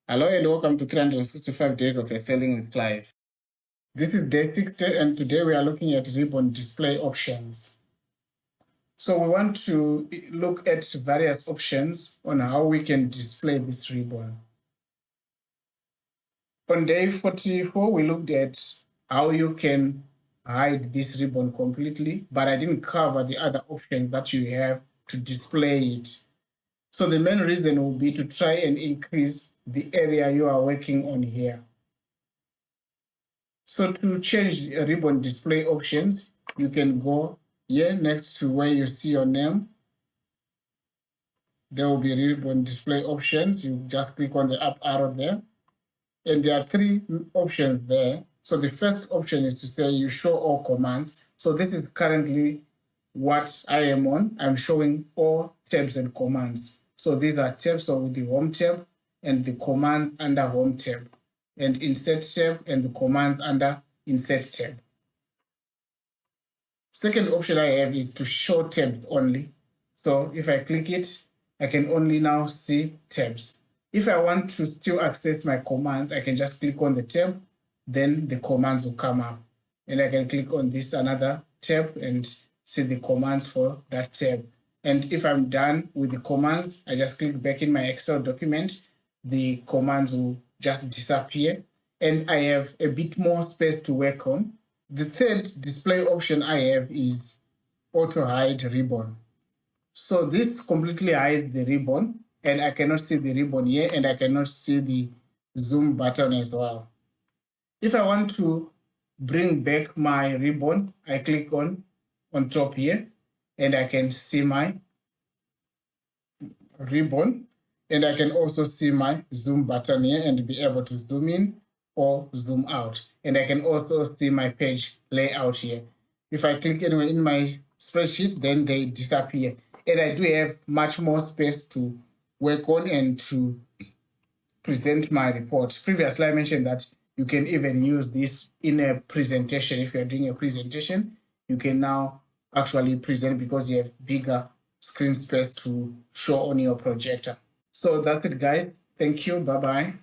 Hello and welcome to 365 Days of Excelling with Clive. This is day 60 and today we are looking at ribbon display options. So we want to look at various options on how we can display this ribbon. On day 44, we looked at how you can hide this ribbon completely, but I didn't cover the other options that you have to display it. So the main reason will be to try and increase the area you are working on here. So to change ribbon display options, you can go here next to where you see your name. There will be ribbon display options. You just click on the up arrow there. And there are three options there. So the first option is to say you show all commands. So this is currently what I am on. I'm showing all tabs and commands. So these are tabs, so with the home tab and the commands under home tab, and insert tab and the commands under insert tab. Second option I have is to show tabs only. So if I click it, I can only now see tabs. If I want to still access my commands, I can just click on the tab, then the commands will come up. And I can click on this another tab and see the commands for that tab. And if I'm done with the commands, I just click back in my Excel document, the commands will just disappear. And I have a bit more space to work on. The third display option I have is auto hide ribbon. So this completely hides the ribbon and I cannot see the ribbon here and I cannot see the zoom button as well. If I want to bring back my ribbon, I click on top here and I can see my ribbon and I can also see my zoom button here and be able to zoom in or zoom out. And I can also see my page layout here. If I click anywhere in my spreadsheet, then they disappear. And I do have much more space to work on and to present my report. Previously, I mentioned that you can even use this in a presentation. If you're doing a presentation, you can now actually present because you have bigger screen space to show on your projector. So that's it, guys. Thank you. Bye-bye.